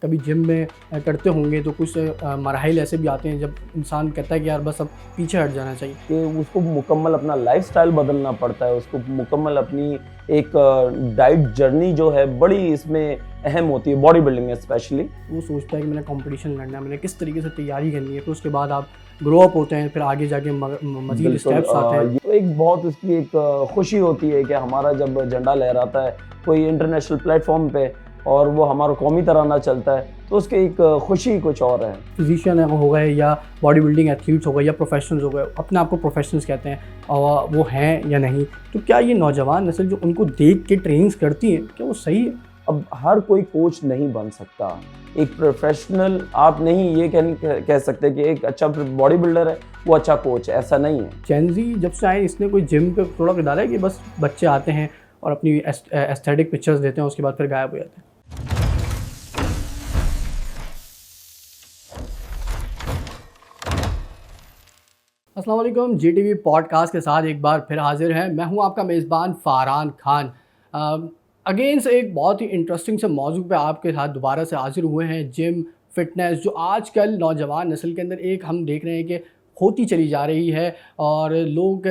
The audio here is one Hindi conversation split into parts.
कभी जिम में करते होंगे तो कुछ मराहिल ऐसे भी आते हैं जब इंसान कहता है कि यार बस अब पीछे हट जाना चाहिए। कि उसको मुकम्मल अपना लाइफ़स्टाइल बदलना पड़ता है, उसको मुकम्मल अपनी एक डाइट जर्नी जो है बड़ी इसमें अहम होती है, बॉडी बिल्डिंग में स्पेशली। वो सोचता है कि मैंने कंपटीशन लड़ना है, मैंने किस तरीके से तैयारी करनी है, फिर उसके बाद आप ग्रो अप होते हैं, फिर आगे जाके मज़ीद बिल्कुल स्टेप्स आते हैं। ये एक बहुत उसकी एक खुशी होती है कि हमारा जब झंडा लहराता है कोई इंटरनेशनल प्लेटफ़ॉर्म पे और वो हमारा कौमी तराना चलता है, तो उसकी एक खुशी कुछ और है। फिजिशियन हो गए या बॉडी बिल्डिंग एथलीट्स हो गए या प्रोफेशनल्स हो गए, अपने आप को प्रोफेशनल्स कहते हैं और वो हैं या नहीं, तो क्या ये नौजवान नस्ल जो उनको देख के ट्रेनिंग्स करती है, क्या वो सही है? अब हर कोई कोच नहीं बन सकता। एक प्रोफेशनल आप नहीं ये कह सकते कि एक अच्छा बॉडी बिल्डर है वो अच्छा कोच है, ऐसा नहीं है। जेनजी जब से आए इसने कोई जिम पे थोड़ा डाला है कि बस बच्चे आते हैं और अपनी एस्थेटिक पिक्चर्स देते हैं, उसके बाद फिर गायब हो जाते हैं? अस्सलाम वालेकुम, जीटीवी पॉडकास्ट के साथ एक बार फिर हाजिर है। मैं हूं आपका मेज़बान फ़रहान खान। अगेन से एक बहुत ही इंटरेस्टिंग से मौजू पे आपके साथ दोबारा से हाजिर हुए हैं। जिम, फ़िटनेस जो आजकल नौजवान नस्ल के अंदर एक हम देख रहे हैं कि होती चली जा रही है और लोग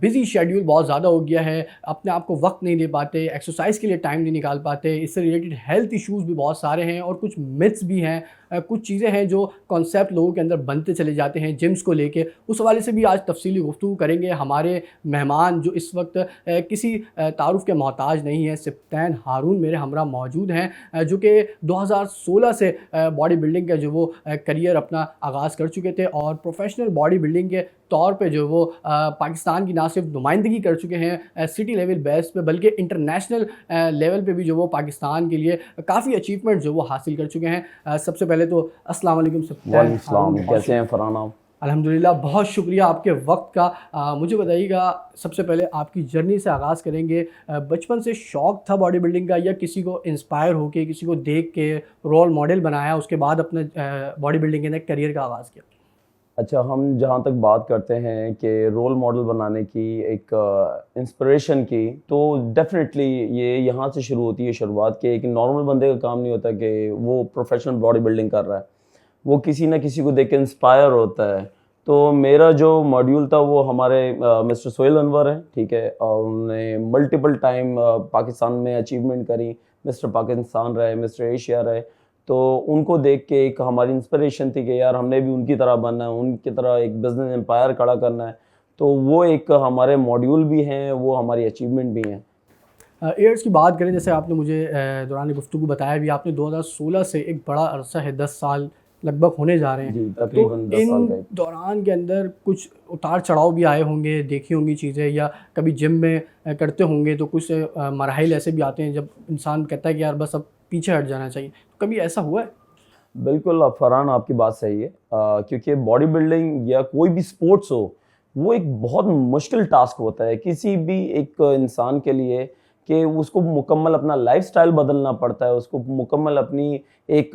बिज़ी शेड्यूल बहुत ज़्यादा हो गया है, अपने आप को वक्त नहीं दे पाते, एक्सरसाइज के लिए टाइम नहीं निकाल पाते। इससे रिलेटेड हेल्थ इश्यूज़ भी बहुत सारे हैं और कुछ मिथ्स भी हैं। कुछ चीज़ें हैं जो कॉन्सेप्ट लोगों के अंदर बनते चले जाते हैं जिम्स को लेके। उस हवाले से भी आज तफसीली गुफ्तगू करेंगे। हमारे मेहमान जो इस वक्त किसी तारुफ़ के मोहताज नहीं है, सिप्तैन हारून मेरे हमरा मौजूद हैं, जो कि 2016 से बॉडी बिल्डिंग का जो वो करियर अपना आगाज़ कर चुके थे और प्रोफेशनल बॉडी बिल्डिंग के तौर पे जो वो पाकिस्तान की ना सिर्फ नुमाइंदगी कर चुके हैं सिटी लेवल बेस पे, बल्कि इंटरनेशनल लेवल पे भी जो वो पाकिस्तान के लिए काफ़ी अचीवमेंट जो वो हासिल कर चुके हैं। सबसे पहले तो अस्सलाम वालेकुम सिप्तैन हारून, वालेकुम कैसे हैं फरहान आप? अल्हम्दुलिल्लाह, बहुत शुक्रिया आपके वक्त का। मुझे बताइएगा, सबसे पहले आपकी जर्नी से आगाज़ करेंगे। बचपन से शौक़ था बॉडी बिल्डिंग का या किसी को इंस्पायर होके, किसी को देख के रोल मॉडल बनाया, उसके बाद अपने बॉडी बिल्डिंग के अंदर करियर का आगाज़ किया? अच्छा, हम जहाँ तक बात करते हैं कि रोल मॉडल बनाने की एक इंस्पिरेशन की, तो डेफ़िनेटली ये यहाँ से शुरू होती है शुरुआत कि एक नॉर्मल बंदे का काम नहीं होता कि वो प्रोफेशनल बॉडी बिल्डिंग कर रहा है। वो किसी न किसी को देख के इंस्पायर होता है। तो मेरा जो मॉड्यूल था वो हमारे मिस्टर सोहेल अनवर हैं, ठीक है? और उन्होंने मल्टीपल टाइम पाकिस्तान में अचीवमेंट करी, मिस्टर पाकिस्तान रहे, मिस्टर एशिया रहे। तो उनको देख के एक हमारी इंस्पिरेशन थी कि यार हमने भी उनकी तरह बनना है, उनकी तरह एक बिज़नेस एम्पायर खड़ा करना है। तो वो एक हमारे मॉड्यूल भी हैं, वो हमारी अचीवमेंट भी हैं। ईयर्स की बात करें, जैसे आपने मुझे दौरान गुफ्तगू बताया भी, आपने 2016 से एक बड़ा अरसा है, 10 साल लगभग होने जा रहे हैं। जी, तो तकरीबन 10 साल का इन एक। दौरान के अंदर कुछ उतार चढ़ाव भी आए होंगे, देखी होंगी चीज़ें, या कभी जिम में करते होंगे तो कुछ मराहिल ऐसे भी आते हैं जब इंसान कहता है कि यार बस अब पीछे हट जाना चाहिए, तो कभी ऐसा हुआ है? बिल्कुल फरहान आपकी बात सही है, क्योंकि बॉडी बिल्डिंग या कोई भी स्पोर्ट्स हो वो एक बहुत मुश्किल टास्क होता है किसी भी एक इंसान के लिए कि उसको मुकम्मल अपना लाइफस्टाइल बदलना पड़ता है, उसको मुकम्मल अपनी एक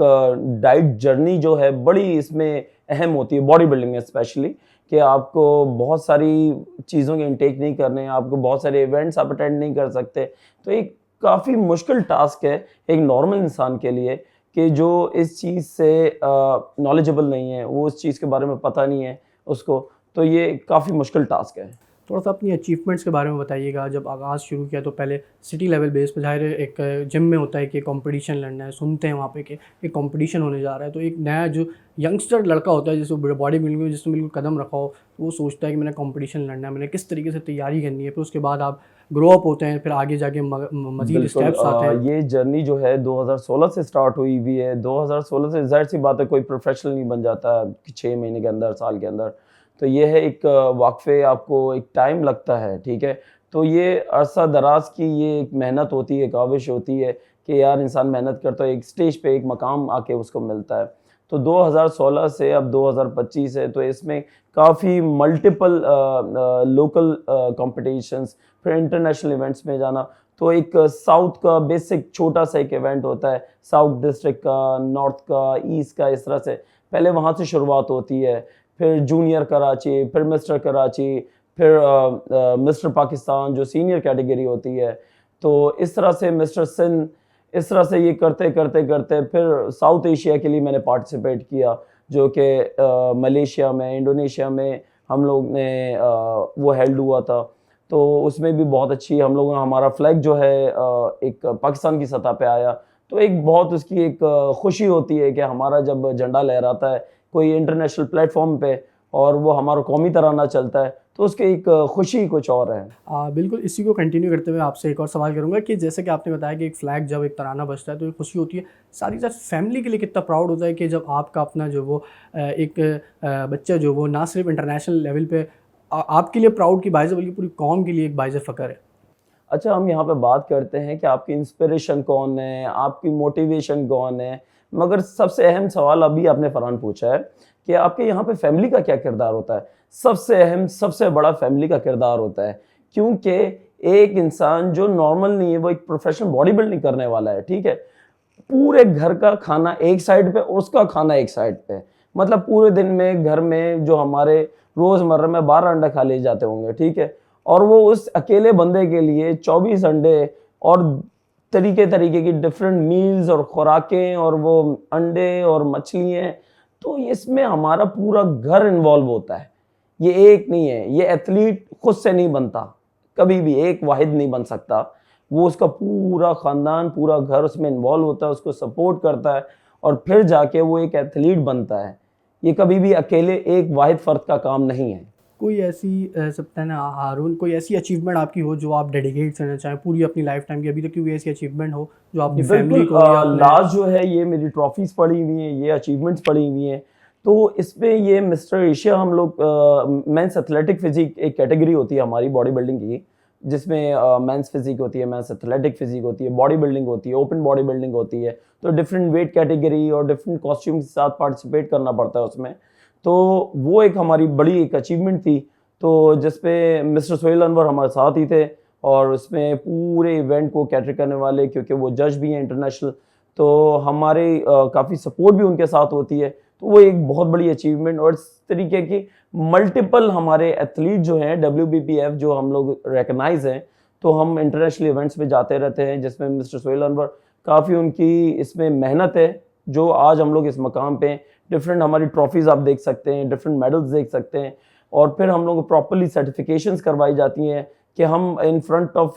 डाइट जर्नी जो है बड़ी इसमें अहम होती है बॉडी बिल्डिंग में स्पेशली, कि आपको बहुत सारी चीज़ों के इनटेक नहीं करने हैं, आपको बहुत सारे इवेंट्स आप अटेंड नहीं कर सकते। तो एक काफ़ी मुश्किल टास्क है एक नॉर्मल इंसान के लिए कि जो इस चीज़ से नॉलेजेबल नहीं है, वो उस चीज़ के बारे में पता नहीं है उसको, तो ये काफ़ी मुश्किल टास्क है। थोड़ा-सा अपनी अचीवमेंट्स के बारे में बताइएगा। जब आगाज़ शुरू किया तो पहले सिटी लेवल बेस पे, ज़ाहिर है एक जिम में होता है कि कंपटीशन लड़ना है, सुनते हैं वहाँ पे कि एक कंपटीशन होने जा रहा है, तो एक नया जो यंगस्टर लड़का होता है जिसको बॉडी बिल्डिंग में जिसने बिल्कुल कदम रखा हो, तो वो सोचता है कि मैंने कंपटीशन लड़ना है, मैंने किस तरीके से तैयारी करनी है, फिर उसके बाद आप ग्रो अप होते हैं, फिर आगे जाके मज़ीद बिल्कुल स्टेप्स आते हैं। ये जर्नी जो है 2016 से स्टार्ट हुई हुई है। 2016 से ज़ाहिर-सी बात है कोई प्रोफ़ेशनल नहीं बन जाता कि 6 महीने के अंदर, साल के अंदर। तो ये है एक वक़्फ़े आपको एक टाइम लगता है, ठीक है? तो ये अरसा दराज़ की ये एक मेहनत होती है, काविश होती है कि यार इंसान मेहनत करता है, एक स्टेज पे एक मकाम आके उसको मिलता है। तो 2016 से अब 2025 है, तो इसमें काफ़ी मल्टीपल लोकल कॉम्पिटिशन्स, फिर इंटरनेशनल इवेंट्स में जाना। तो एक साउथ का बेसिक छोटा-सा एक इवेंट होता है, साउथ डिस्ट्रिक्ट का, नॉर्थ का, ईस्ट का, इस तरह से। पहले वहाँ से शुरुआत होती है, फिर जूनियर कराची, फिर मिस्टर कराची, फिर मिस्टर पाकिस्तान जो सीनियर कैटेगरी होती है। तो इस तरह से मिस्टर सिंध, इस तरह से ये करते करते करते फिर साउथ एशिया के लिए मैंने पार्टिसिपेट किया, जो कि मलेशिया में, इंडोनेशिया में हम लोग ने वो हेल्ड हुआ था। तो उसमें भी बहुत अच्छी हम लोग, हमारा फ्लैग जो है एक पाकिस्तान की सतह पे आया। तो एक बहुत उसकी एक खुशी होती है कि हमारा जब झंडा लहराता है कोई इंटरनेशनल प्लेटफॉर्म पे और वो हमारा कौमी तराना चलता है, तो उसकी एक खुशी कुछ और है। बिल्कुल, इसी को कंटिन्यू करते हुए आपसे एक और सवाल करूँगा कि जैसे कि आपने बताया कि एक फ्लैग जब एक तराना बजता है तो एक खुशी होती है, साथ ही साथ फैमिली के लिए कितना प्राउड होता है कि जब आपका अपना जो वो एक बच्चा जो वो ना सिर्फ इंटरनेशनल लेवल पे आपके लिए प्राउड की बाइज़ है, बल्कि पूरी कौम के लिए एक बाइज़ फ़ख्र है। अच्छा, हम यहाँ पे बात करते हैं कि आपकी इंस्पिरेशन कौन है, आपकी मोटिवेशन कौन है, मगर सबसे अहम सवाल अभी आपने फरहान पूछा है कि आपके यहाँ पे फैमिली का क्या किरदार होता है। सबसे अहम, सबसे बड़ा फैमिली का किरदार होता है, क्योंकि एक इंसान जो नॉर्मल नहीं है, वो एक प्रोफेशनल बॉडी बिल्डिंग करने वाला है, ठीक है। पूरे घर का खाना एक साइड पे और उसका खाना एक साइड पे, मतलब पूरे दिन में घर में जो हमारे रोजमर्रा में 12 अंडे खा लिए जाते होंगे, ठीक है, और वो उस अकेले बंदे के लिए 24 अंडे और तरीके तरीके की डिफरेंट मील्स और खुराकें और वो अंडे और मछलियाँ, तो इसमें हमारा पूरा घर इन्वॉल्व होता है। ये एक नहीं है, ये एथलीट खुद से नहीं बनता, कभी भी एक वाहिद नहीं बन सकता। वो उसका पूरा ख़ानदान, पूरा घर उसमें इन्वॉल्व होता है, उसको सपोर्ट करता है और फिर जाके वो एक एथलीट बनता है। ये कभी भी अकेले एक वाहिद फ़र्द का काम नहीं है। कोई ऐसी सप्ताना हारून, कोई ऐसी अचीवमेंट आपकी हो जो आप डेडिकेट करना चाहें पूरी अपनी लाइफ टाइम की, अभी तक की कोई ऐसी अचीवमेंट हो जो आपकी फैमिली को या लास्ट जो है ये मेरी ट्रॉफीज पड़ी हुई हैं, ये अचीवमेंट्स पड़ी हुई हैं। तो इसमें ये मिस्टर एशिया हम लोग मेंस एथलेटिक फिजिक एक कैटेगरी होती है हमारी बॉडी बिल्डिंग की, जिसमें मेंस फिजिक होती है, मेंस एथलेटिक फिजिक होती है, बॉडी बिल्डिंग होती है, ओपन बॉडी बिल्डिंग होती है। तो डिफरेंट वेट कैटेगरी और डिफरेंट कॉस्ट्यूम के साथ पार्टिसिपेट करना पड़ता है उसमें। तो वो एक हमारी बड़ी एक अचीवमेंट थी, तो जिसपे मिस्टर सोहेल अनवर हमारे साथ ही थे और उसमें पूरे इवेंट को कैटर करने वाले, क्योंकि वो जज भी हैं इंटरनेशनल, तो हमारे काफ़ी सपोर्ट भी उनके साथ होती है। तो वो एक बहुत बड़ी अचीवमेंट, और इस तरीके की मल्टीपल हमारे एथलीट जो हैं WBPF जो हम लोग रिकग्नाइज हैं, तो हम इंटरनेशनल इवेंट्स में जाते रहते हैं, जिसमें मिस्टर सोहेल अनवर काफ़ी उनकी इसमें मेहनत है जो आज हम लोग इस मकाम पे। डिफरेंट हमारी ट्रॉफीज़ आप देख सकते हैं, डिफरेंट मेडल्स देख सकते हैं, और फिर हम लोग को प्रॉपरली सर्टिफिकेशंस करवाई जाती हैं कि हम in front of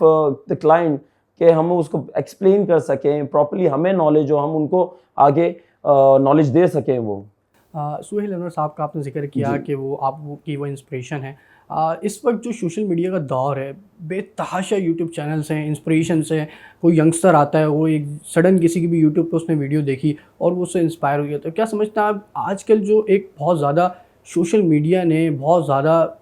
the client कि हम उसको एक्सप्लेन कर सकें प्रॉपरली, हमें नॉलेज हो, हम उनको आगे नॉलेज दे सकें। वो सुहेल अनवर साहब का आपने जिक्र किया कि वो आपकी वो इंस्पिरेशन है। इस वक्त जो सोशल मीडिया का दौर है, बेतहाशा यूट्यूब चैनल्स हैं, इंस्पिरेशन से कोई यंगस्टर आता है, वो एक सडन किसी की भी यूट्यूब पे उसने वीडियो देखी और वो उससे इंस्पायर हो गया। तो क्या समझते हैं आप आजकल जो एक बहुत ज़्यादा सोशल मीडिया ने बहुत ज़्यादा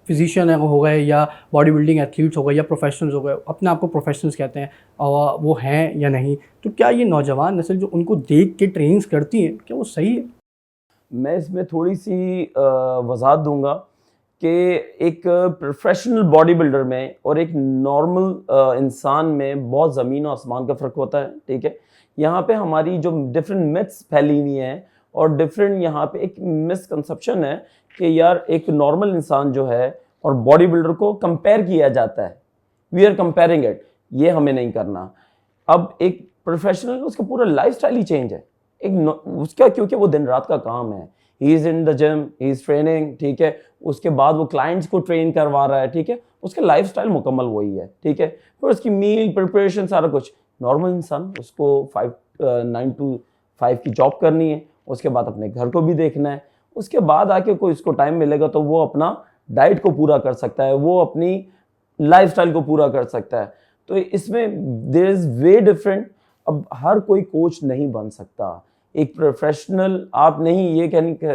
फिजिशियन हो गए या बॉडी बिल्डिंग एथलीट्स हो गए या प्रोफेशनल्स हो गए, अपने आप को प्रोफेशनल्स कहते हैं, और वो हैं या नहीं, तो क्या ये नौजवान नस्ल जो उनको देख के ट्रेनिंग्स करती है, क्या वो सही है? मैं इसमें थोड़ी सी वजाहत दूंगा कि एक प्रोफेशनल बॉडी बिल्डर में और एक नॉर्मल इंसान में बहुत ज़मीन और आसमान का फ़र्क होता है, ठीक है। यहाँ पे हमारी जो डिफरेंट मिथ्स फैली हुई हैं और डिफरेंट यहाँ पे एक मिसकंसेप्शन है कि यार एक नॉर्मल इंसान जो है और बॉडी बिल्डर को कंपेयर किया जाता है, वी आर कंपेयरिंग इट, ये हमें नहीं करना। अब एक प्रोफेशनल, उसका पूरा लाइफस्टाइल ही चेंज है उसका, क्योंकि वो दिन रात का काम है, he is in the gym, he is training, ठीक है। उसके बाद वो क्लाइंट्स को ट्रेन करवा रहा है, ठीक है। उसका लाइफस्टाइल मुकम्मल वही है, ठीक है। फिर उसकी मील प्रिपरेशन सारा कुछ। नॉर्मल इंसान उसको 9 to 5 की जॉब करनी है, उसके बाद अपने घर को भी देखना है, उसके बाद आके कोई उसको टाइम मिलेगा तो वो अपना डाइट को पूरा कर सकता है, वो अपनी लाइफस्टाइल को पूरा कर सकता है। तो इसमें देयर इज़ वे डिफरेंट। अब हर कोई कोच नहीं बन सकता, एक प्रोफेशनल आप नहीं ये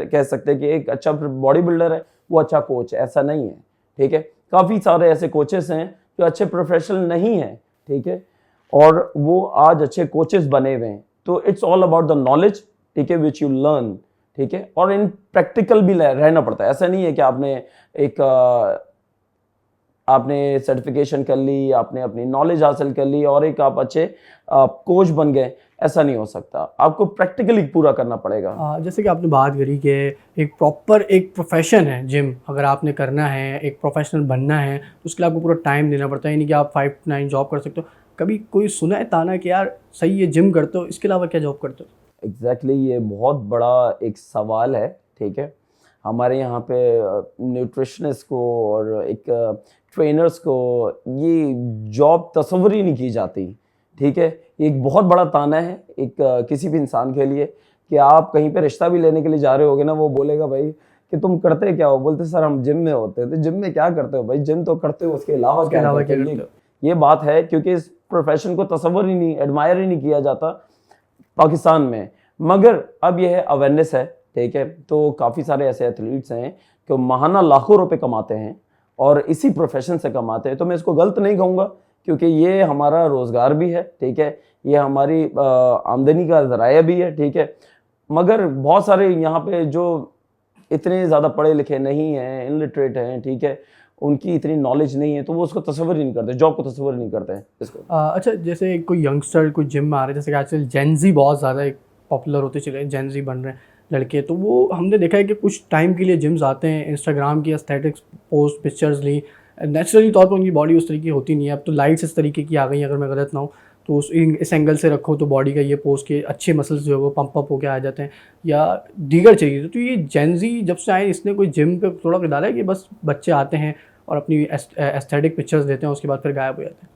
कह सकते कि एक अच्छा बॉडी बिल्डर है वो अच्छा कोच है, ऐसा नहीं है, ठीक है। काफ़ी सारे ऐसे कोचेस हैं जो अच्छे प्रोफेशनल नहीं हैं, ठीक है, और वो आज अच्छे कोचेस बने हुए हैं। तो it's all about the knowledge, ठीक है, विच यू लर्न, ठीक है, और इन प्रैक्टिकल भी रहना पड़ता है। ऐसा नहीं है कि आपने सर्टिफिकेशन कर ली, आपने अपनी नॉलेज हासिल कर ली और एक आप अच्छे कोच बन गए, ऐसा नहीं हो सकता। आपको प्रैक्टिकली पूरा करना पड़ेगा। जैसे कि आपने बात करी कि एक प्रॉपर एक प्रोफेशन है जिम, अगर आपने करना है, एक प्रोफेशनल बनना है, तो उसके लिए आपको पूरा टाइम देना पड़ता है, यानी कि आप 5 to 9 जॉब कर सकते हो। कभी कोई सुना है ताना कि यार सही है जिम करते हो, इसके अलावा क्या जॉब करते हो? एग्जैक्टली ये बहुत बड़ा एक सवाल है, ठीक है। हमारे यहाँ पे न्यूट्रिशनिस्ट को और एक ट्रेनर्स को ये जॉब तस्वुर ही नहीं की जाती, ठीक है। ये एक बहुत बड़ा ताना है एक किसी भी इंसान के लिए कि आप कहीं पे रिश्ता भी लेने के लिए जा रहे होगे ना, वो बोलेगा भाई कि तुम करते क्या हो, बोलते सर हम जिम में होते हैं। तो जिम में क्या करते हो भाई? जिम तो करते हो, उसके अलावा क्या करते हो? ये बात है, क्योंकि इस प्रोफेशन को तस्वुर ही नहीं, एडमायर ही नहीं किया जाता पाकिस्तान में। मगर अब यह अवेयरनेस है, ठीक है। तो काफ़ी सारे ऐसे एथलीट्स हैं कि माहाना लाखों रुपए कमाते हैं और इसी प्रोफेशन से कमाते हैं। तो मैं इसको गलत नहीं कहूँगा, क्योंकि ये हमारा रोज़गार भी है, ठीक है। ये हमारी आमदनी का ज़राया भी है, ठीक है। मगर बहुत सारे यहाँ पे जो इतने ज़्यादा पढ़े लिखे नहीं हैं, इनलिटरेट हैं, ठीक है, उनकी इतनी नॉलेज नहीं है, तो वो उसको तस्वुर ही नहीं करते, जॉब को तस्वुर नहीं करते हैं इसको। अच्छा, जैसे कोई यंगस्टर कोई जिम में आ रहे हैं, जैसे कि आजकल जेनजी बहुत ज़्यादा एक पॉपुलर होते चले हैं, जेनजी बन रहे हैं लड़के, तो वो हमने देखा है कि कुछ टाइम के लिए जिम्स आते हैं, इंस्टाग्राम की एस्थेटिक्स पोस्ट पिक्चर्स ली, नेचुरली तौर पर उनकी बॉडी उस तरीके की होती नहीं है। अब तो लाइट्स इस तरीके की आ गई, अगर मैं गलत ना हूँ तो इस एंगल से रखो तो बॉडी का ये पोस्ट के अच्छे मसल्स जो है वो पंप अप होके आ जाते हैं या दीगर चाहिए। तो ये जेनजी जब से आए, इसने कोई जिम पे थोड़ा डाला है कि बस बच्चे आते हैं और अपनी एस्थेटिक पिक्चर्स देते हैं, उसके बाद फिर गायब हो जाते हैं?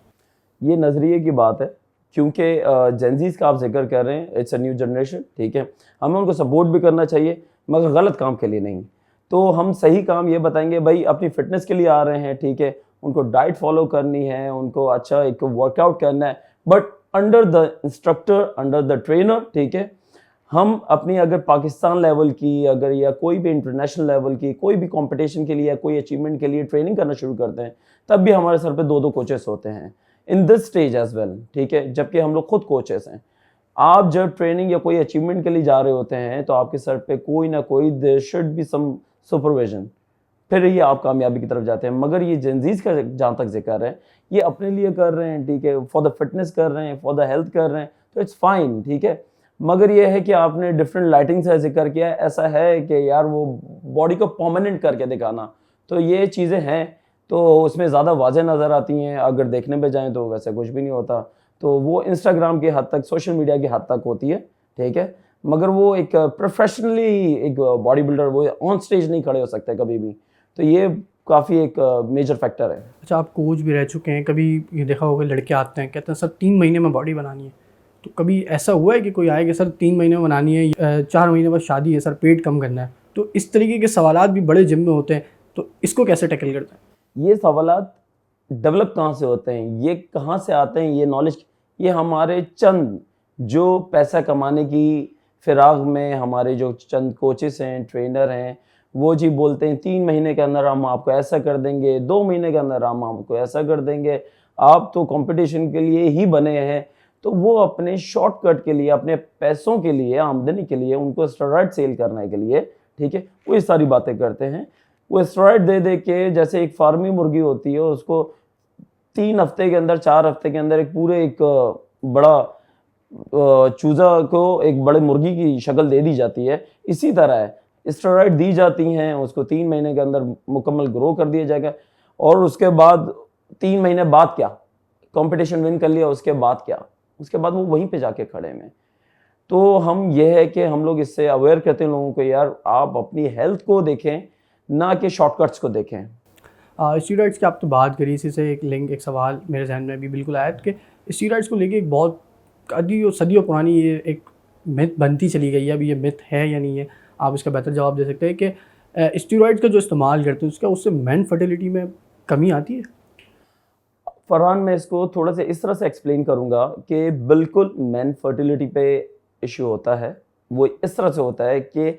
ये नज़रिए की बात है, क्योंकि जेनजीज का आप जिक्र कर रहे हैं, इट्स अ न्यू जनरेशन, ठीक है। हमें उनको सपोर्ट भी करना चाहिए, मगर गलत काम के लिए नहीं। तो हम सही काम ये बताएंगे, भाई अपनी फिटनेस के लिए आ रहे हैं, ठीक है, उनको डाइट फॉलो करनी है, उनको अच्छा एक वर्कआउट करना है, but under the instructor, under the trainer, ठीक है। हम अपनी अगर पाकिस्तान लेवल की अगर या कोई भी इंटरनेशनल लेवल की कोई भी कंपटीशन के लिए या कोई अचीवमेंट के लिए ट्रेनिंग करना शुरू करते हैं, तब भी हमारे सर पे 2-2 कोचेस होते हैं in this stage as well, ठीक है, जबकि हम लोग खुद कोचेस हैं। आप जब ट्रेनिंग या कोई अचीवमेंट के लिए जा रहे होते हैं तो आपके सर पे कोई ना कोई there should be some supervision, फिर ये आप कामयाबी की तरफ जाते हैं। मगर ये जेनजीज का जहाँ तक जिक्र है, ये अपने लिए कर रहे हैं, ठीक है, फॉर द फिटनेस कर रहे हैं, फॉर द हेल्थ कर रहे हैं, तो इट्स फाइन, ठीक है। मगर ये है कि आपने डिफरेंट लाइटिंग से जिक्र किया है, ऐसा है कि यार वो बॉडी को परमानेंट करके दिखाना, तो ये चीज़ें हैं, तो उसमें ज़्यादा वाज़ेह नज़र आती हैं। अगर देखने पे जाएँ तो वैसे कुछ भी नहीं होता, तो वो इंस्टाग्राम की हद तक, सोशल मीडिया की हद तक होती है, ठीक है। मगर वो एक प्रोफेशनली एक बॉडी बिल्डर वो ऑन स्टेज नहीं खड़े हो सकते कभी भी, तो ये काफ़ी एक मेजर फैक्टर है। अच्छा, आप कोच भी रह चुके हैं, कभी ये देखा होगा लड़के आते हैं कहते हैं सर 3 महीने में बॉडी बनानी है, तो कभी ऐसा हुआ है कि कोई आए कि सर 3 महीने में बनानी है, 4 महीने बाद शादी है सर, पेट कम करना है? तो इस तरीके के सवालात भी बड़े जिम में होते हैं, तो इसको कैसे टैकल करते हैं? ये सवालात डेवलप कहाँ से होते हैं, ये कहाँ से आते हैं, ये नॉलेज, ये हमारे चंद जो पैसा कमाने की फिराग में हमारे जो चंद कोचेस हैं, ट्रेनर हैं, वो जी बोलते हैं 3 महीने के अंदर हम आपको ऐसा कर देंगे, 2 महीने के अंदर हम आपको ऐसा कर देंगे, आप तो कंपटीशन के लिए ही बने हैं। तो वो अपने शॉर्टकट के लिए, अपने पैसों के लिए, आमदनी के लिए, उनको स्टेरॉइड सेल करने के लिए, ठीक है, वो ये सारी बातें करते हैं। वो स्टेरॉइड दे दे के, जैसे एक फार्मी मुर्गी होती है, उसको 3 हफ्ते के अंदर, 4 हफ्ते के अंदर एक पूरे एक बड़ा चूजा को एक बड़े मुर्गी की शक्ल दे दी जाती है। इसी तरह है, स्टेरॉइड दी जाती हैं, उसको 3 महीने के अंदर मुकम्मल ग्रो कर दिया जाएगा, और उसके बाद 3 महीने बाद क्या, कंपटीशन विन कर लिया, उसके बाद क्या, उसके बाद वो वहीं पे जाके खड़े हैं। तो हम ये है कि हम लोग इससे अवेयर करते हैं लोगों को, यार आप अपनी हेल्थ को देखें, ना कि शॉर्टकट्स को देखें। स्टीरॉइड्स की आप तो बात करी, इसी से एक लिंक, एक सवाल मेरे जहन में भी बिल्कुल आया कि स्टीरॉइड्स को लेके एक बहुत सदियों पुरानी ये एक मिथ बनती चली गई है। अभी ये मिथ है या नहीं है, आप इसका बेहतर जवाब दे सकते हैं कि स्टीरॉइड्स का जो इस्तेमाल करते हैं उसका उससे मेन फर्टिलिटी में कमी आती है? फरहान, मैं इसको थोड़ा सा इस तरह से एक्सप्लेन करूंगा कि बिल्कुल मेन फर्टिलिटी पे इशू होता है। वो इस तरह से होता है कि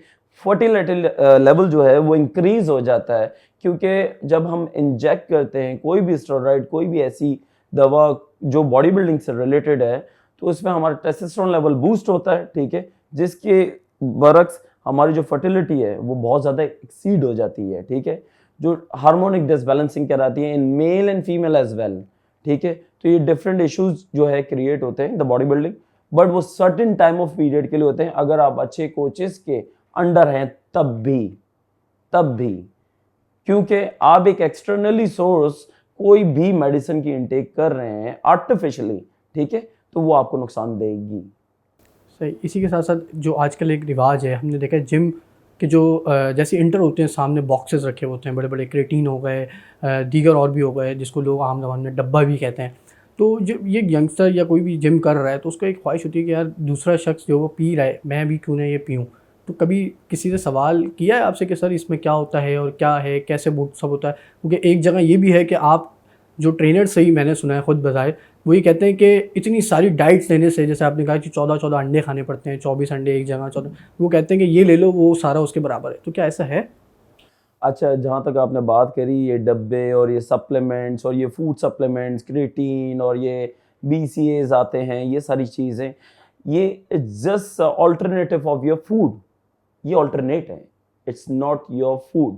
फर्टिलिटी लेवल जो है वो इंक्रीज हो जाता है, क्योंकि जब हम इंजेक्ट करते हैं कोई भी स्टेरॉइड, कोई भी ऐसी दवा जो बॉडी बिल्डिंग से रिलेटेड है, तो उसमें हमारा टेस्टोस्टेरोन लेवल बूस्ट होता है, ठीक है, जिसके बरक्स हमारी जो फर्टिलिटी है वो बहुत ज़्यादा एक्सीड हो जाती है, ठीक है, जो हार्मोनिक डिसबैलेंसिंग कराती है in male and female as well, ठीक है। तो ये डिफरेंट इश्यूज जो है क्रिएट होते हैं द बॉडी बिल्डिंग, बट वो सर्टेन टाइम ऑफ पीरियड के लिए होते हैं। अगर आप अच्छे कोचेस के अंडर हैं तब भी, क्योंकि आप एक एक्सटर्नली सोर्स कोई भी मेडिसिन की इनटेक कर रहे हैं आर्टिफिशियली, ठीक है, तो वो आपको नुकसान देगी। सही। इसी के साथ साथ जो आजकल एक रिवाज है, हमने देखा है जिम के जो जैसे इंटर होते हैं सामने बॉक्सेस रखे होते हैं बड़े बड़े, क्रेटीन हो गए, दीगर और भी हो गए जिसको लोग आम ज़बान में डब्बा भी कहते हैं। तो जो ये यंगस्टर या कोई भी जिम कर रहा है तो उसको एक ख्वाहिश होती है कि यार दूसरा शख्स जो वो पी रहा है मैं भी क्यों ना ये पीऊँ। तो कभी किसी से सवाल किया है आपसे कि सर इसमें क्या होता है और क्या है, कैसे वो सब होता है? क्योंकि एक जगह ये भी है कि आप जो ट्रेनर से ही मैंने सुना है खुद बताए, वो ये कहते हैं कि इतनी सारी डाइट्स लेने से, जैसे आपने कहा कि 14-14 अंडे खाने पड़ते हैं, 24 अंडे एक जगह 14, वो कहते हैं कि ये ले लो वो सारा उसके बराबर है। तो क्या ऐसा है? अच्छा, जहाँ तक आपने बात करी ये डब्बे और ये सप्लीमेंट्स और ये फूड सप्लीमेंट्स, क्रिएटिन और ये बीसीएज आते हैं, ये सारी चीज़ें, ये just alternative of your food. ये अल्टरनेट है, इट्स नॉट योर फूड।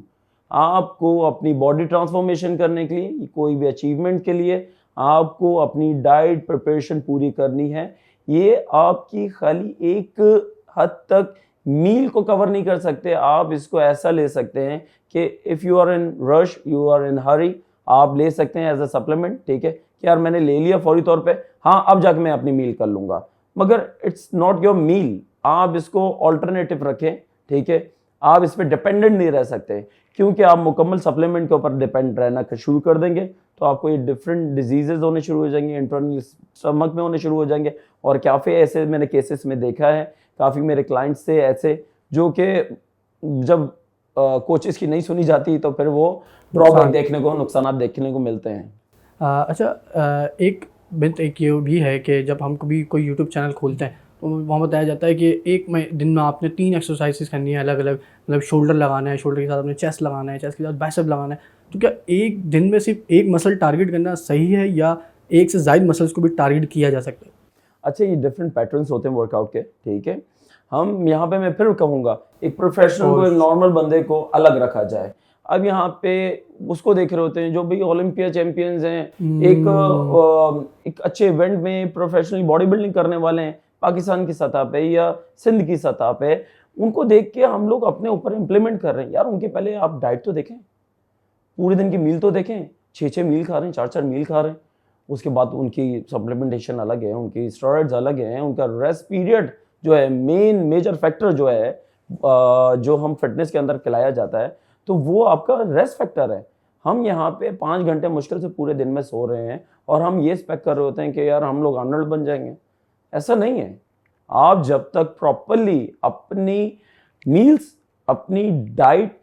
आपको अपनी बॉडी ट्रांसफॉर्मेशन करने के लिए, कोई भी अचीवमेंट के लिए आपको अपनी डाइट प्रिपरेशन पूरी करनी है। ये आपकी खाली एक हद तक मील को कवर नहीं कर सकते। आप इसको ऐसा ले सकते हैं कि if you are in rush, you are in hurry, आप ले सकते हैं एज अ सप्लीमेंट, ठीक है, कि यार मैंने ले लिया फौरी तौर पे, हाँ अब जाके मैं अपनी मील कर लूँगा, मगर इट्स नॉट योर मील। आप इसको ऑल्टरनेटिव रखें, ठीक है। आप इस पर डिपेंडेंट नहीं रह सकते, क्योंकि आप मुकम्मल सप्लीमेंट के ऊपर डिपेंड रहना शुरू कर देंगे तो आपको ये डिफरेंट डिजीजेज होने शुरू हो जाएंगे, इंटरनल स्टमक में होने शुरू हो जाएंगे। और काफ़ी ऐसे मैंने केसेस में देखा है, काफ़ी मेरे क्लाइंट्स थे ऐसे जो कि जब कोचेस की नहीं सुनी जाती तो फिर वो ड्रॉबैक देखने को, नुकसान देखने को मिलते हैं। अच्छा, एक बित एक ये भी है कि जब हम कभी कोई यूट्यूब चैनल खोलते हैं तो वहाँ बताया जाता है कि एक दिन में आपने 3 एक्सरसाइजेस करनी है अलग अलग, मतलब शोल्डर लगाना है, शोल्डर के साथ आपने चेस्ट लगाना है, चेस्ट के साथ बाइसेप लगाना है। तो क्या एक दिन में सिर्फ एक मसल टारगेट करना सही है या एक से ज़ायद मसल्स को भी टारगेट किया जा सकता है? अच्छा, ये डिफरेंट पैटर्न्स होते हैं वर्कआउट के, ठीक है। हम यहाँ पे मैं फिर कहूँगा एक प्रोफेशनल को, एक नॉर्मल बंदे को अलग रखा जाए। अब यहाँ पे उसको देख रहे होते हैं जो भी ओलंपिया चैंपियंस हैं, एक अच्छे इवेंट में प्रोफेशनली बॉडी बिल्डिंग करने वाले हैं पाकिस्तान की सतह पे या सिंध की सतह पे, उनको देख के हम लोग अपने ऊपर इम्प्लीमेंट कर रहे हैं। यार उनके पहले आप डाइट तो देखें, पूरे दिन की मील तो देखें, 6-6 मील खा रहे हैं, 4-4 मील खा रहे हैं। उसके बाद उनकी सप्लीमेंटेशन अलग है, उनकी स्टेरॉइड्स अलग हैं, उनका रेस्ट पीरियड जो है मेन मेजर फैक्टर जो है जो हम फिटनेस के अंदर खिलाया जाता है, तो वो आपका रेस्ट फैक्टर है। हम यहाँ पे 5 घंटे मुश्किल से पूरे दिन में सो रहे हैं और हम ये एक्सपेक्ट कर रहे होते हैं कि यार हम लोग आर्नल्ड बन जाएंगे। ऐसा नहीं है। आप जब तक प्रॉपरली अपनी मील्स, अपनी डाइट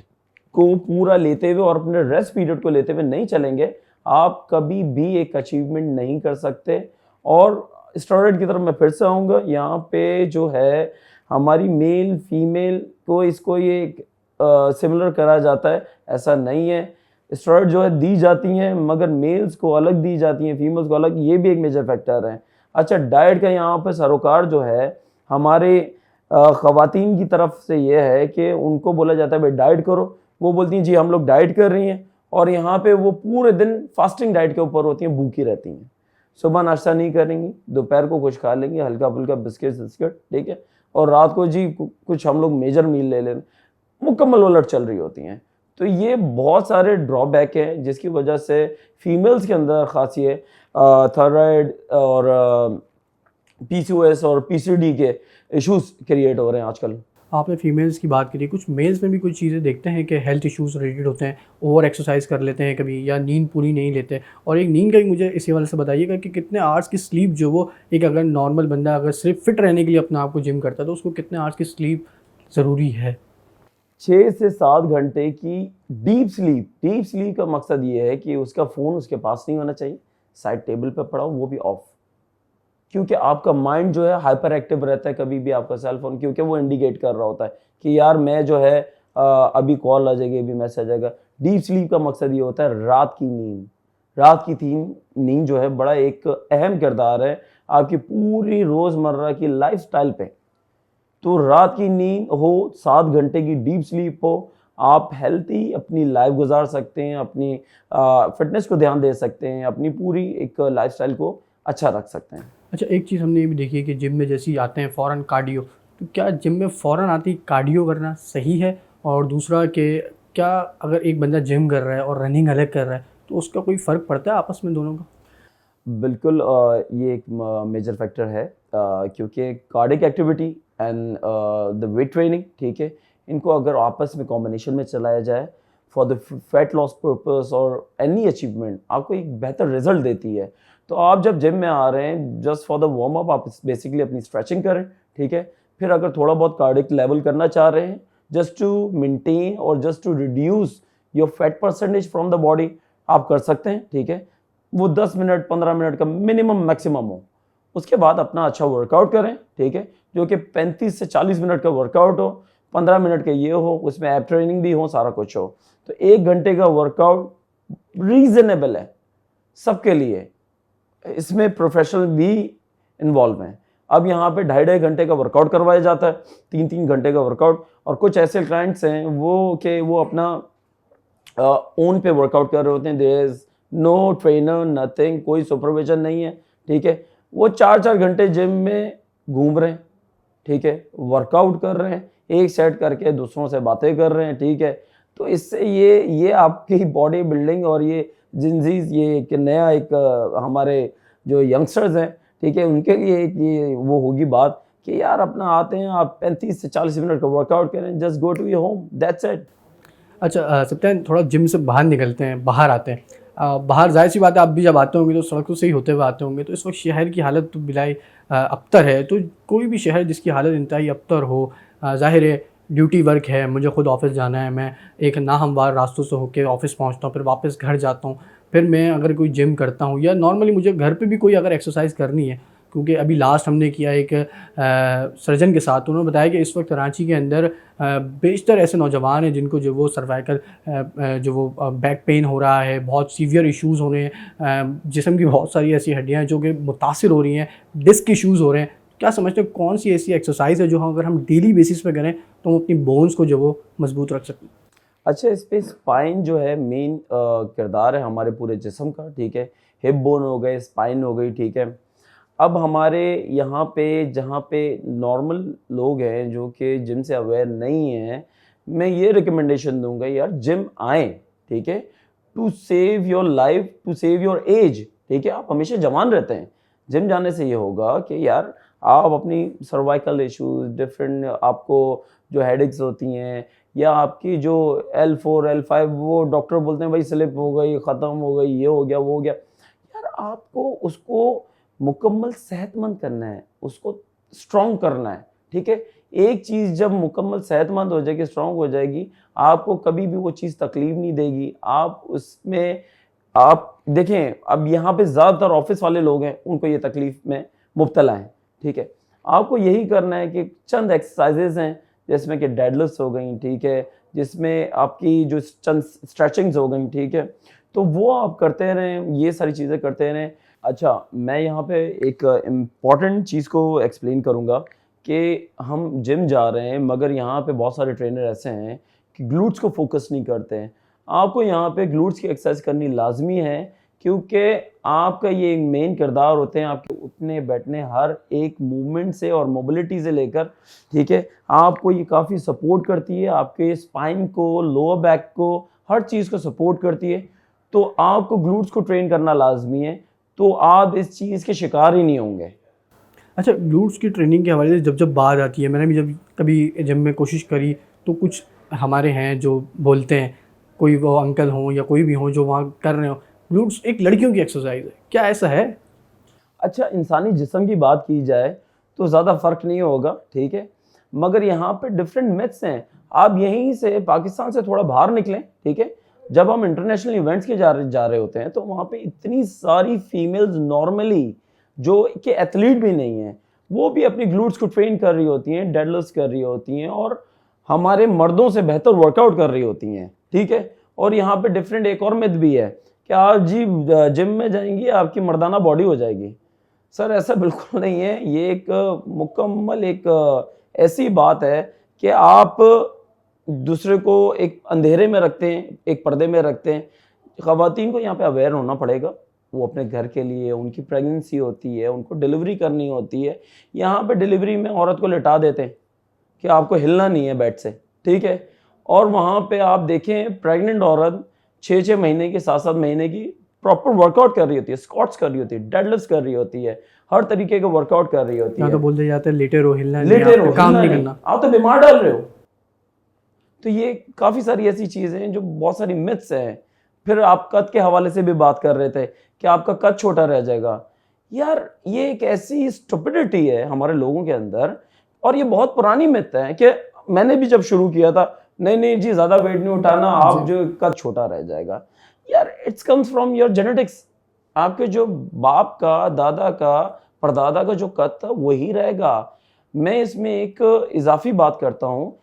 को पूरा लेते हुए और अपने रेस्ट पीरियड को लेते हुए नहीं चलेंगे, आप कभी भी एक अचीवमेंट नहीं कर सकते। और स्टेरॉइड की तरफ मैं फिर से आऊँगा, यहाँ पे जो है हमारी मेल फीमेल को इसको ये सिमिलर करा जाता है, ऐसा नहीं है। स्टेरॉइड जो है दी जाती हैं मगर मेल्स को अलग दी जाती हैं, फीमेल्स को अलग, ये भी एक मेजर फैक्टर है। अच्छा, डाइट का यहाँ पे सरोकार जो है हमारे ख़वातीन की तरफ से ये है कि उनको बोला जाता है भाई डाइट करो, वो बोलती हैं जी हम लोग डाइट कर रही हैं, और यहाँ पे वो पूरे दिन फास्टिंग डाइट के ऊपर होती हैं, भूखी रहती हैं। सुबह नाश्ता नहीं करेंगी, दोपहर को कुछ खा लेंगी हल्का फुल्का बिस्किट, ठीक है, और रात को जी कुछ हम लोग मेजर मील ले लें, मुकम्मल उलट चल रही होती हैं। तो ये बहुत सारे ड्रॉबैक हैं जिसकी वजह से फीमेल्स के अंदर खास ये थायराइड और पीसीओएस और पीसीडी के इश्यूज क्रिएट हो रहे हैं आजकल। आपने फीमेल्स की बात करी, कुछ मेल्स में भी कुछ चीज़ें देखते हैं कि हेल्थ इश्यूज़ रिलेटेड होते हैं, ओवर एक्सरसाइज कर लेते हैं कभी, या नींद पूरी नहीं लेते। और एक नींद का ही मुझे इसी वाले से बताइएगा कि कितने आवर्स की स्लीप जो वो एक अगर नॉर्मल बंदा अगर सिर्फ फिट रहने के लिए अपने आप को जिम करता है तो उसको कितने आवर्स की स्लीप ज़रूरी है? 6 से 7 घंटे की डीप स्लीप। डीप स्लीप का मकसद ये है कि उसका फ़ोन उसके पास नहीं होना चाहिए, साइड टेबल पे पड़ा हो, वो भी ऑफ, क्योंकि आपका माइंड जो है हाइपर एक्टिव रहता है कभी भी आपका सेल फोन, क्योंकि वो इंडिकेट कर रहा होता है कि यार मैं जो है अभी कॉल आ जाएगी, अभी मैसेज आएगा। डीप स्लीप का मकसद ये होता है रात की नींद। रात की नींद जो है बड़ा एक अहम किरदार है आपकी पूरी रोज़मर्रा की लाइफस्टाइल पे। तो रात की नींद हो, 7 घंटे की डीप स्लीप हो, आप हेल्थी अपनी लाइफ गुजार सकते हैं, अपनी फिटनेस को ध्यान दे सकते हैं, अपनी पूरी एक लाइफस्टाइल को अच्छा रख सकते हैं। अच्छा, एक चीज़ हमने ये भी देखी है कि जिम में जैसे ही आते हैं फ़ौरन कार्डियो, तो क्या जिम में फ़ौरन आते ही कार्डियो करना सही है? और दूसरा कि क्या अगर एक बंदा जिम कर रहा है और रनिंग अलग कर रहा है तो उसका कोई फ़र्क पड़ता है आपस में दोनों का? बिल्कुल ये एक मेजर फैक्टर है क्योंकि cardiac activity and the weight training, ठीक है, इनको अगर आपस में कॉम्बिनेशन में चलाया जाए for the fat loss purpose और एनी अचीवमेंट, आपको एक बेहतर रिजल्ट देती है। तो आप जब जिम में आ रहे हैं just for the warm up, आप बेसिकली अपनी स्ट्रेचिंग करें, ठीक है। फिर अगर थोड़ा बहुत कार्डियक लेवल करना चाह रहे हैं जस्ट टू मेंटेन और just to reduce your fat percentage from the body, आप कर सकते हैं, ठीक है। वो 10 मिनट 15 मिनट का मिनिमम मैक्सिमम हो। उसके बाद अपना अच्छा वर्कआउट करें, ठीक है, जो कि 35 से 40 मिनट का वर्कआउट हो, 15 मिनट का ये हो, उसमें ऐप ट्रेनिंग भी हो, सारा कुछ हो। तो 1 घंटे का वर्कआउट रीजनेबल है सबके लिए, इसमें प्रोफेशनल भी इन्वॉल्व हैं। अब यहाँ पे 2.5 घंटे का वर्कआउट करवाया जाता है, 3-3 घंटे का वर्कआउट। और कुछ ऐसे क्लाइंट्स हैं वो अपना ओन पे वर्कआउट कर रहे होते हैं, there is no trainer nothing, कोई सुपरविजन नहीं है, ठीक है। वो 4-4 घंटे जिम में घूम रहे हैं, ठीक है, वर्कआउट कर रहे हैं, एक सेट करके दूसरों से बातें कर रहे हैं, ठीक है। तो इससे ये आपकी बॉडी बिल्डिंग और ये जिंजीज, ये एक नया एक हमारे जो यंगस्टर्स हैं, ठीक है, उनके लिए एक ये वो होगी बात कि यार अपना आते हैं, आप 35 से 40 मिनट का वर्कआउट करें, just go to your home, that's it. अच्छा सत्यान, थोड़ा जिम से बाहर निकलते हैं, बाहर आते हैं। बाहर जाहिर सी बात है, आप भी जब आते होंगे तो सड़कों से ही होते हुए आते होंगे, तो इस वक्त शहर की हालत तो बिलाई अबतर है। तो कोई भी शहर जिसकी हालत इंतहाई अबतर हो, ज़ाहिर है ड्यूटी वर्क है, मुझे खुद ऑफिस जाना है, मैं एक नाहमवार रास्तों से होकर ऑफिस पहुंचता हूं, फिर वापस घर जाता हूं, फिर मैं अगर कोई जिम करता हूं या नॉर्मली मुझे घर पे भी कोई अगर एक्सरसाइज करनी है, क्योंकि अभी लास्ट हमने किया एक सर्जन के साथ, उन्होंने बताया कि इस वक्त रांची के अंदर बेशतर ऐसे नौजवान हैं जिनको जो वो सर्वाइकल जो वो बैक पेन हो रहा है, बहुत सीवियर इश्यूज़ हो रहे हैं, जिस्म की बहुत सारी ऐसी हड्डियां हैं जो कि मुतासिर हो रही हैं, डिस्क इश्यूज़ हो रहे हैं। क्या समझते हो कौन सी ऐसी एक्सरसाइज है जो अगर हम डेली बेसिस पे करें तो हम अपनी बोन्स को जो वो मजबूत रख सकते हैं? अच्छा, इस पे स्पाइन जो है मेन किरदार है हमारे पूरे जिस्म का, ठीक है। हिप बोन हो गए, स्पाइन हो गई, ठीक है। अब हमारे यहाँ पे जहाँ पे नॉर्मल लोग हैं जो कि जिम से अवेयर नहीं हैं, मैं ये रिकमेंडेशन दूंगा यार जिम आएँ, ठीक है, to save your life, to save your age, ठीक है। आप हमेशा जवान रहते हैं, जिम जाने से ये होगा कि यार आप अपनी सर्वाइकल इश्यूज डिफरेंट, आपको जो हेडेक्स होती हैं या आपकी जो L4 L5 वो डॉक्टर बोलते हैं भाई स्लिप हो गई, ख़त्म हो गई, ये हो गया, वो हो गया, यार आपको उसको मुकम्मल सेहतमंद करना है, उसको स्ट्रॉन्ग करना है, ठीक है। एक चीज़ जब मुकम्मल सेहतमंद हो जाएगी, स्ट्रॉन्ग हो जाएगी, आपको कभी भी वो चीज़ तकलीफ नहीं देगी। आप उसमें आप देखें, अब यहाँ पे ज़्यादातर ऑफिस वाले लोग हैं, उनको ये तकलीफ में मुब्तला हैं, ठीक है। आपको यही करना है कि चंद एक्सरसाइजेज हैं जिसमें कि डेडलिफ्ट्स हो गई, ठीक है, जिसमें आपकी जो चंद स्ट्रेचिंग्स हो गई, ठीक है, तो वो आप करते रहें, ये सारी चीज़ें करते रहें। अच्छा, मैं यहाँ पे एक इम्पॉर्टेंट चीज़ को एक्सप्लेन करूँगा कि हम जिम जा रहे हैं मगर यहाँ पे बहुत सारे ट्रेनर ऐसे हैं कि ग्लूट्स को फोकस नहीं करते हैं। आपको यहाँ पे ग्लूट्स की एक्सरसाइज करनी लाजमी है क्योंकि आपका ये मेन किरदार होते हैं आपके उठने बैठने हर एक मूवमेंट से और मोबिलिटी से लेकर, ठीक है। आपको ये काफ़ी सपोर्ट करती है, आपके स्पाइन को, लोअर बैक को, हर चीज़ को सपोर्ट करती है। तो आपको ग्लूट्स को ट्रेन करना लाजमी है, तो आप इस चीज़ के शिकार ही नहीं होंगे। अच्छा, ग्लूट्स की ट्रेनिंग के हवाले से जब जब बात आती है, मैंने भी जब कभी जिम में कोशिश करी तो कुछ हमारे हैं जो बोलते हैं, कोई वो अंकल हों या कोई भी हो जो वहाँ कर रहे हो, ग्लूट्स एक लड़कियों की एक्सरसाइज है, क्या ऐसा है? अच्छा, इंसानी जिस्म की बात की जाए तो ज़्यादा फ़र्क नहीं होगा, ठीक है, मगर यहाँ पे डिफरेंट मिथ्स हैं। आप यहीं से पाकिस्तान से थोड़ा बाहर निकलें, ठीक है, जब हम इंटरनेशनल इवेंट्स के जा रहे होते हैं तो वहाँ पे इतनी सारी फीमेल्स नॉर्मली जो कि एथलीट भी नहीं हैं, वो भी अपनी ग्लूट्स को ट्रेन कर रही होती हैं, डेडलिफ्ट्स कर रही होती हैं और हमारे मर्दों से बेहतर वर्कआउट कर रही होती हैं, ठीक है। और यहाँ पे डिफरेंट एक और मिथ भी है कि आप जी जिम में जाएंगी आपकी मर्दाना बॉडी हो जाएगी। सर ऐसा बिल्कुल नहीं है, ये एक मुकम्मल एक ऐसी बात है कि आप दूसरे को एक अंधेरे में रखते हैं, एक पर्दे में रखते हैं। ख़वातीन को यहाँ पे अवेयर होना पड़ेगा, वो अपने घर के लिए, उनकी प्रेगनेंसी होती है, उनको डिलीवरी करनी होती है। यहाँ पे डिलीवरी में औरत को लिटा देते हैं कि आपको हिलना नहीं है बेड से, ठीक है। और वहाँ पे आप देखें प्रेग्नेंट औरत 6-6 महीने की, 7-7 महीने की प्रॉपर वर्कआउट कर रही होती है, स्क्वाट्स कर रही होती है, डेडलिफ्ट्स कर रही होती है, हर तरीके का वर्कआउट कर रही होती यहाँ है। तो बोलते जाते हैं लेटे रहो, हिलना नहीं, लेटे रहो, आपको काम हिलना नहीं नहीं, करना। आप तो बीमार डाल रहे हो। तो ये काफी सारी ऐसी चीजें हैं जो बहुत सारी मिथ्स हैं। फिर आप कद के हवाले से भी बात कर रहे थे कि आपका कद छोटा रह जाएगा। यार ये एक ऐसी स्टुपिडिटी है हमारे लोगों के अंदर, और ये बहुत पुरानी मिथ है कि मैंने भी जब शुरू किया था, नहीं नहीं जी ज्यादा वेट नहीं उठाना, आप जो कद छोटा रह जाएगा। यार it's comes from your genetics. आपके जो बाप का, दादा का, परदादा का जो कद था वही रहेगा। मैं इसमें एक इजाफी बात करता हूँ।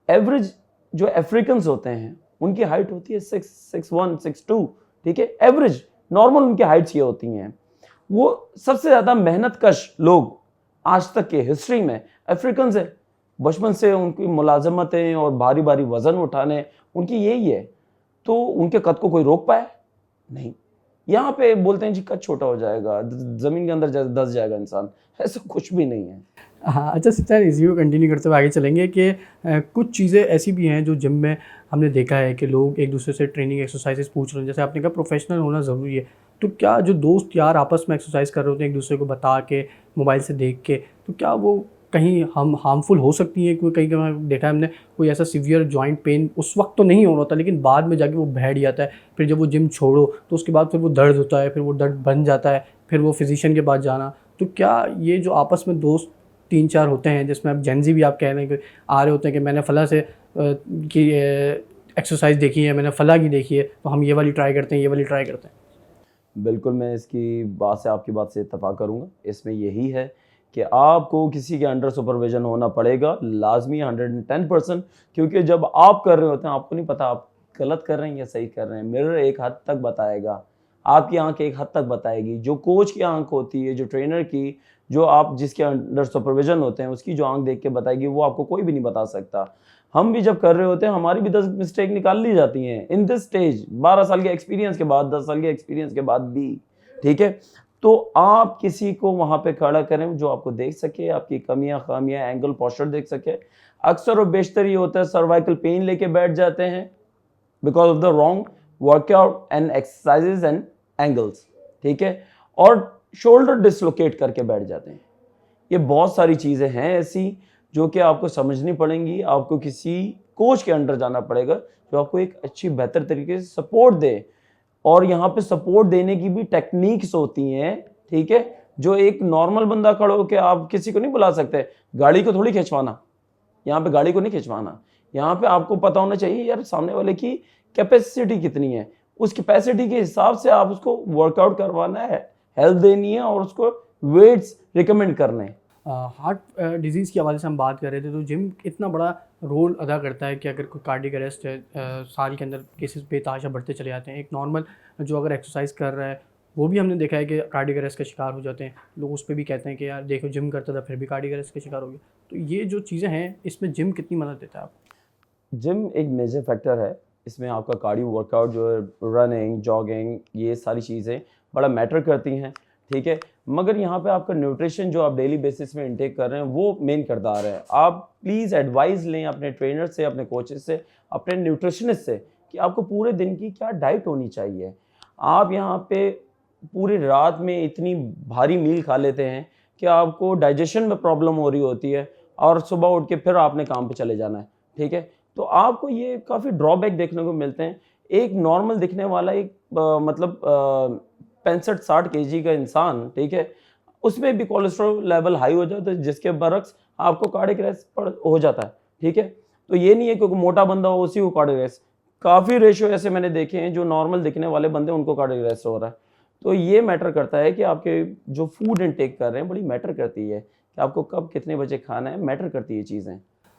एवरेज जो अफ्रीकन होते हैं उनकी हाइट होती है 6'1", 6'2", ठीक है, एवरेज नॉर्मल उनकी हाइट्स ये होती हैं। वो सबसे ज्यादा मेहनत कश लोग आज तक के हिस्ट्री में अफ्रीकन है। बचपन से उनकी मुलाजमतें और भारी भारी वजन उठाने उनकी यही है, तो उनके कद को कोई रोक पाए नहीं। यहाँ पे बोलते हैं जी कद छोटा हो जाएगा, जमीन के अंदर दस जाएगा इंसान, ऐसा कुछ भी नहीं है। हाँ, अच्छा सर, इसी को कंटिन्यू करते हुए आगे चलेंगे कि कुछ चीज़ें ऐसी भी हैं जो जिम में हमने देखा है कि लोग एक दूसरे से ट्रेनिंग एक्सरसाइजेस पूछ रहे हैं। जैसे आपने कहा प्रोफेशनल होना ज़रूरी है, तो क्या जो दोस्त यार आपस में एक्सरसाइज कर रहे होते हैं एक दूसरे को बता के, मोबाइल से देख के, तो क्या वो कहीं हम हार्मफुल हो सकती हैं? क्योंकि कहीं कहीं देखा है हमने, कोई ऐसा सीवियर जॉइंट पेन उस वक्त तो नहीं हो रहा होता, लेकिन बाद में जाके वो बैठ जाता है। फिर जब वो जिम छोड़ो तो उसके बाद फिर वो दर्द होता है, फिर वो दर्द बन जाता है, फिर वो फिजिशियन के पास जाना। तो क्या ये जो आपस में दोस्त 3-4 होते हैं, जिसमें अब जेनजी भी आप कह रहे हैं कि आ रहे होते हैं कि मैंने फ़लाँ से की एक्सरसाइज देखी है, मैंने फ़लाँ की देखी है, तो हम ये वाली ट्राई करते हैं, ये वाली ट्राई करते हैं। बिल्कुल, मैं इसकी बात से, आपकी बात से इत्तेफाक करूँगा। इसमें यही है कि आपको किसी के अंडर सुपरविजन होना पड़ेगा, लाजमी 110%, क्योंकि जब आप कर रहे होते हैं आपको नहीं पता आप गलत कर रहे हैं या सही कर रहे हैं। मिरर एक हद तक बताएगा, आपकी आंख एक हद तक बताएगी, जो कोच की आंख होती है, जो ट्रेनर की, जो आप जिसके अंडर सुपरविजन होते हैं उसकी जो आंख देख के बताएगी, वो आपको कोई भी नहीं बता सकता। हम भी जब कर रहे होते हैं हमारी भी 10 मिस्टेक निकाल ली जाती हैं इन दिस स्टेज, 12 साल के एक्सपीरियंस के बाद, 10 साल के एक्सपीरियंस के बाद भी, ठीक है। तो आप किसी को वहां पे खड़ा करें जो आपको देख सके, आपकी कमियां खामियां, एंगल, पोस्चर देख सके। अक्सर और बेशतर ये होता है सर्वाइकल पेन लेके बैठ जाते हैं because of the wrong workout and exercises and angles, ठीक है, और शोल्डर डिसलोकेट करके बैठ जाते हैं। ये बहुत सारी चीज़ें हैं ऐसी जो कि आपको समझनी पड़ेंगी। आपको किसी कोच के अंडर जाना पड़ेगा जो आपको एक अच्छी बेहतर तरीके से सपोर्ट दे, और यहाँ पे सपोर्ट देने की भी टेक्निक्स होती हैं, ठीक है, जो एक नॉर्मल बंदा खड़ा होकर आप किसी को नहीं बुला सकते। गाड़ी को थोड़ी खिंचवाना, यहाँ पे गाड़ी को नहीं खिंचवाना, यहाँ पे आपको पता होना चाहिए यार सामने वाले की कैपेसिटी कितनी है, उस कैपेसिटी के हिसाब से आप उसको वर्कआउट करवाना है, हेल्प देनी है और उसको वेट्स रिकमेंड करने हैं। हार्ट डिजीज़ के हवाले से हम बात कर रहे थे, तो जिम इतना बड़ा रोल अदा करता है कि अगर कोई कार्डियक अरेस्ट है, साल के अंदर केसेस बेतहाशा बढ़ते चले जाते हैं। एक नॉर्मल जो अगर एक्सरसाइज कर रहा है वो भी हमने देखा है कि कार्डियक अरेस्ट का शिकार हो जाते हैं लोग। उस पर भी कहते हैं कि यार देखो जिम करता था फिर भी कार्डियक अरेस्ट का शिकार हो गया। तो ये जो चीज़ें हैं इसमें जिम कितनी मदद देता है आपको? जिम एक मेजर फैक्टर है इसमें। आपका कार्डियो वर्कआउट जो है, रनिंग, जॉगिंग, ये सारी चीज़ें बड़ा मैटर करती हैं, ठीक है। मगर यहाँ पे आपका न्यूट्रिशन जो आप डेली बेसिस में इंटेक कर रहे हैं वो मेन किरदार है। आप प्लीज़ एडवाइस लें अपने ट्रेनर से, अपने कोचेस से, अपने न्यूट्रिशनिस्ट से कि आपको पूरे दिन की क्या डाइट होनी चाहिए। आप यहाँ पे पूरी रात में इतनी भारी मील खा लेते हैं कि आपको डाइजेशन में प्रॉब्लम हो रही होती है, और सुबह उठ के फिर आपने काम पे चले जाना है, ठीक है। तो आपको ये काफ़ी ड्रॉबैक देखने को मिलते हैं। एक नॉर्मल दिखने वाला एक मतलब 65-60 kg का इंसान, ठीक है, उसमें भी कोलेस्ट्रॉल लेवल हाई हो जाता है जिसके बरक्स आपको कार्डियक अरेस्ट हो जाता है, ठीक है। तो ये नहीं है क्योंकि मोटा बंदा हो उसी को कार्डियक अरेस्ट, काफ़ी रेशियो ऐसे मैंने देखे हैं जो नॉर्मल दिखने वाले बंदे उनको कार्डियक अरेस्ट हो रहा है। तो ये मैटर करता है कि आपके जो फूड इनटेक कर रहे हैं बड़ी मैटर करती है कि आपको कब कितने बजे खाना है, मैटर करती है चीज़ें।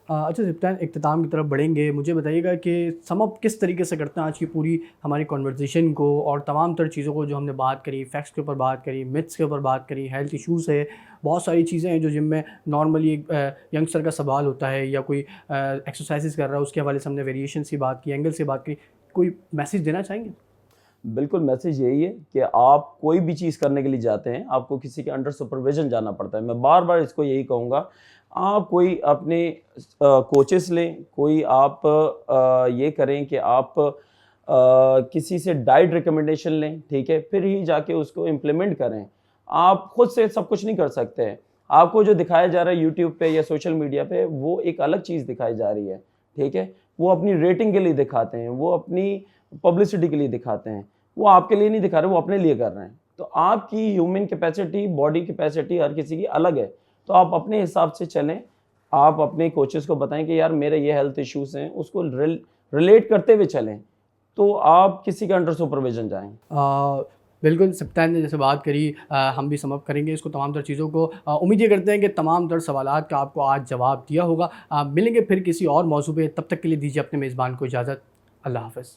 अच्छा सिप्तान, इख्तिताम की तरफ बढ़ेंगे। मुझे बताइएगा कि सम अप किस तरीके से करते हैं आज की पूरी हमारी कॉन्वर्जेसन को और तमाम तर चीज़ों को जो हमने बात करी, फैक्ट्स के ऊपर बात करी, मिथ्स के ऊपर बात करी, हेल्थ इश्यूज़ है, बहुत सारी चीज़ें हैं जो जिम में नॉर्मली एक यंगस्टर का सवाल होता है या कोई एक्सरसाइजेस कर रहा है उसके हवाले से हमने वेरिएशन की बात की, एंगल से बात की। कोई मैसेज देना चाहेंगे? बिल्कुल, मैसेज यही है कि आप कोई भी चीज़ करने के लिए जाते हैं आपको किसी के अंडर सुपरविजन जाना पड़ता है। मैं बार बार इसको यही कहूँगा, आप कोई अपने कोचेस लें, कोई आप ये करें कि आप किसी से डाइट रिकमेंडेशन लें, ठीक है, फिर ही जाके उसको इम्प्लीमेंट करें। आप खुद से सब कुछ नहीं कर सकते हैं। आपको जो दिखाया जा रहा है यूट्यूब पे या सोशल मीडिया पे, वो एक अलग चीज़ दिखाई जा रही है, ठीक है। वो अपनी रेटिंग के लिए दिखाते हैं, वो अपनी पब्लिसिटी के लिए दिखाते हैं, वो आपके लिए नहीं दिखा रहे, वो अपने लिए कर रहे हैं। तो आपकी ह्यूमन कैपेसिटी, बॉडी कैपेसिटी हर किसी की अलग है, तो आप अपने हिसाब से चलें। आप अपने कोचेस को बताएं कि यार मेरे ये हेल्थ इश्यूज़ हैं, उसको रिलेट करते हुए चलें, तो आप किसी के अंडर सुपरविजन जाएँ। बिल्कुल, सप्तान ने जैसे बात करी, हम भी समअप करेंगे इसको, तमाम तर चीज़ों को। उम्मीद ये करते हैं कि तमाम तर सवालात का आपको आज जवाब दिया होगा। मिलेंगे फिर किसी और मौजू पे, तब तक के लिए दीजिए अपने मेज़बान को इजाज़त। अल्लाह हाफ़िज़।